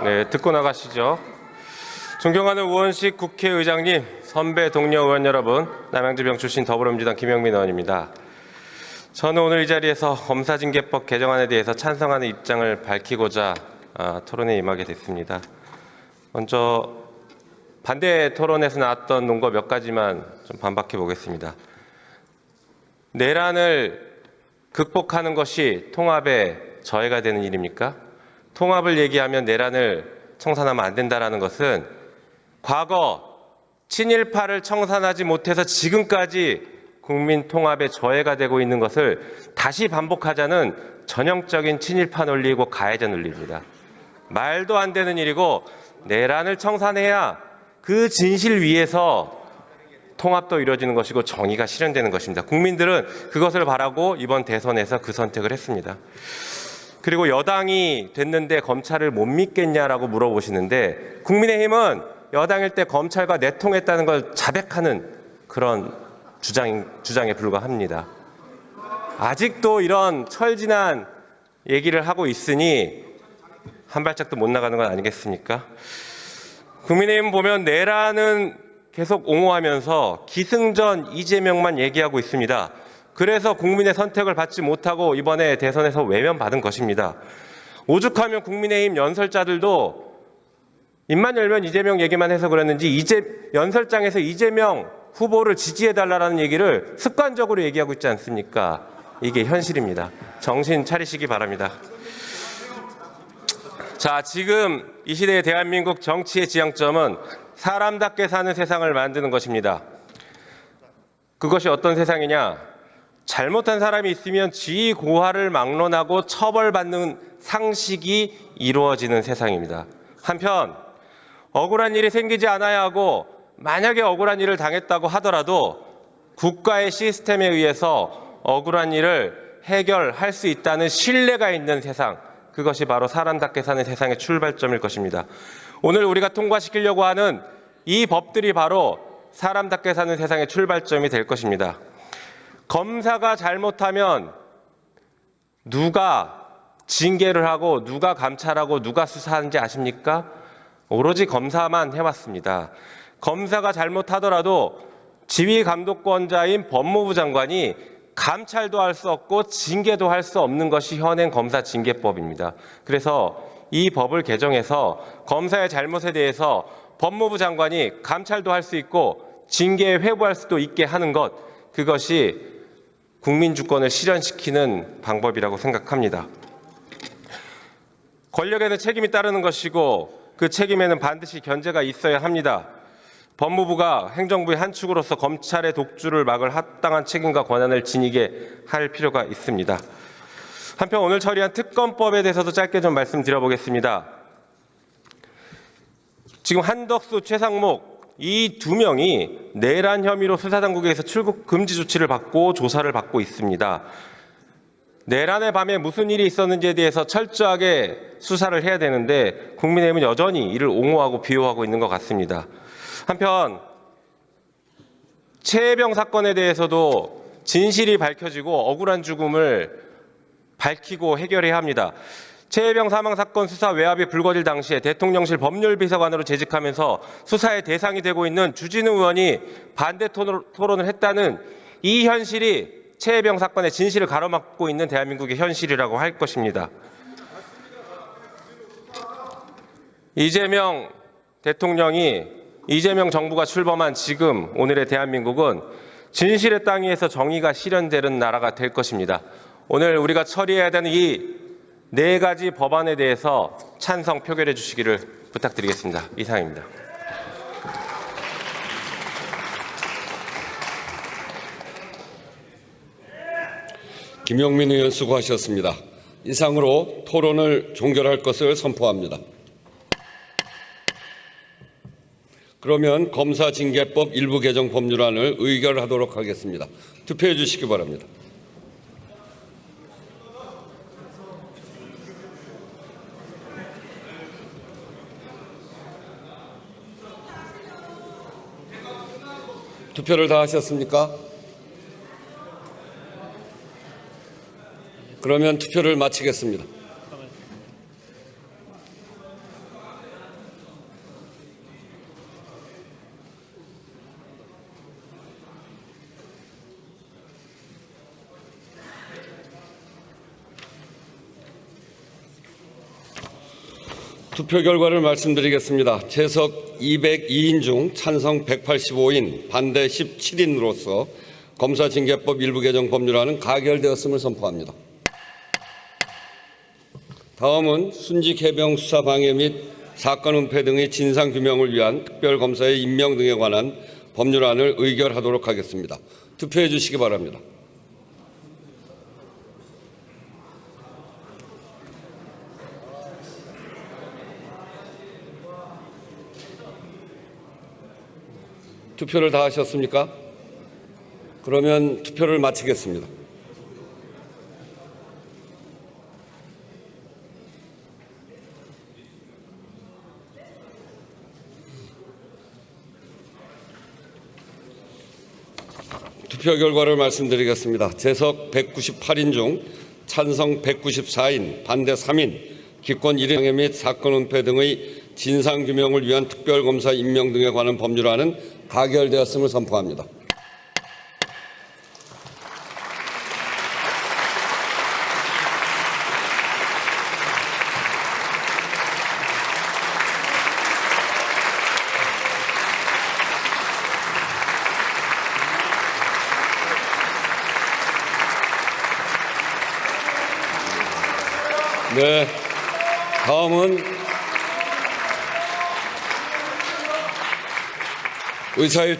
네, 듣고 나가시죠. 존경하는 우원식 국회의장님, 선배 동료 의원 여러분, 남양주병 출신 더불어민주당 김영민 의원입니다. 저는 오늘 이 자리에서 검사징계법 개정안에 대해서 찬성하는 입장을 밝히고자 토론에 임하게 됐습니다. 먼저 반대 토론에서 나왔던 논거 몇 가지만 좀 반박해 보겠습니다. 내란을 극복하는 것이 통합의 저해가 되는 일입니까? 통합을 얘기하면 내란을 청산하면 안 된다는 것은 과거 친일파를 청산하지 못해서 지금까지 국민 통합의 저해가 되고 있는 것을 다시 반복하자는 전형적인 친일파 논리이고 가해자 논리입니다. 말도 안 되는 일이고 내란을 청산해야 그 진실 위에서 통합도 이루어지는 것이고 정의가 실현되는 것입니다. 국민들은 그것을 바라고 이번 대선에서 그 선택을 했습니다. 그리고 여당이 됐는데 검찰을 못 믿겠냐라고 물어보시는데 국민의힘은 여당일 때 검찰과 내통했다는 걸 자백하는 그런 주장에 불과합니다. 아직도 이런 철진한 얘기를 하고 있으니 한 발짝도 못 나가는 건 아니겠습니까? 국민의힘 보면 내란은 계속 옹호하면서 기승전 이재명만 얘기하고 있습니다. 그래서 국민의 선택을 받지 못하고 이번에 대선에서 외면받은 것입니다. 오죽하면 국민의힘 연설자들도 입만 열면 이재명 얘기만 해서 그랬는지 연설장에서 이재명 후보를 지지해달라는 얘기를 습관적으로 얘기하고 있지 않습니까? 이게 현실입니다. 정신 차리시기 바랍니다. 자, 지금 이 시대의 대한민국 정치의 지향점은 사람답게 사는 세상을 만드는 것입니다. 그것이 어떤 세상이냐? 잘못한 사람이 있으면 지위 고하를 막론하고 처벌받는 상식이 이루어지는 세상입니다. 한편 억울한 일이 생기지 않아야 하고 만약에 억울한 일을 당했다고 하더라도 국가의 시스템에 의해서 억울한 일을 해결할 수 있다는 신뢰가 있는 세상, 그것이 바로 사람답게 사는 세상의 출발점일 것입니다. 오늘 우리가 통과시키려고 하는 이 법들이 바로 사람답게 사는 세상의 출발점이 될 것입니다. 검사가 잘못하면 누가 징계를 하고 누가 감찰하고 누가 수사하는지 아십니까? 오로지 검사만 해왔습니다. 검사가 잘못하더라도 지휘감독권자인 법무부 장관이 감찰도 할 수 없고 징계도 할 수 없는 것이 현행 검사징계법입니다. 그래서 이 법을 개정해서 검사의 잘못에 대해서 법무부 장관이 감찰도 할 수 있고 징계에 회부할 수도 있게 하는 것, 그것이 국민 주권을 실현시키는 방법이라고 생각합니다. 권력에는 책임이 따르는 것이고 그 책임에는 반드시 견제가 있어야 합니다. 법무부가 행정부의 한 축으로서 검찰의 독주를 막을 합당한 책임과 권한을 지니게 할 필요가 있습니다. 한편 오늘 처리한 특검법에 대해서도 짧게 좀 말씀드려보겠습니다. 지금 한덕수, 최상목 이 두 명이 내란 혐의로 수사당국에서 출국 금지 조치를 받고 조사를 받고 있습니다. 내란의 밤에 무슨 일이 있었는지에 대해서 철저하게 수사를 해야 되는데 국민의힘은 여전히 이를 옹호하고 비호하고 있는 것 같습니다. 한편 최혜병 사건에 대해서도 진실이 밝혀지고 억울한 죽음을 밝히고 해결해야 합니다. 최혜병 사망사건 수사 외압이 불거질 당시에 대통령실 법률비서관으로 재직하면서 수사의 대상이 되고 있는 주진우 의원이 반대 토론을 했다는 이 현실이 최혜병 사건의 진실을 가로막고 있는 대한민국의 현실이라고 할 것입니다. 이재명 대통령이 이재명 정부가 출범한 지금 오늘의 대한민국은 진실의 땅 위에서 정의가 실현되는 나라가 될 것입니다. 오늘 우리가 처리해야 되는 이 네 가지 법안에 대해서 찬성 표결해 주시기를 부탁드리겠습니다. 이상입니다. 김영민 의원 수고하셨습니다. 이상으로 토론을 종결할 것을 선포합니다. 그러면 검사징계법 일부 개정 법률안을 의결하도록 하겠습니다. 투표해 주시기 바랍니다. 투표를 다 하셨습니까? 그러면 투표를 마치겠습니다. 투표 결과를 말씀드리겠습니다. 재석 202인 중 찬성 185인, 반대 17인으로서 검사징계법 일부 개정 법률안은 가결되었음을 선포합니다. 다음은 순직 해병 수사 방해 및 사건 은폐 등의 진상 규명을 위한 특별검사의 임명 등에 관한 법률안을 의결하도록 하겠습니다. 투표해 주시기 바랍니다. 투표를 다 하셨습니까? 그러면 투표를 마치겠습니다. 투표 결과를 말씀드리겠습니다. 재석 198인 중 찬성 194인, 반대 3인, 기권 1인 및 사건 은폐 등의 진상규명을 위한 특별검사 임명 등에 관한 법률안은 가결되었음을 선포합니다. 네, 다음은 의사일치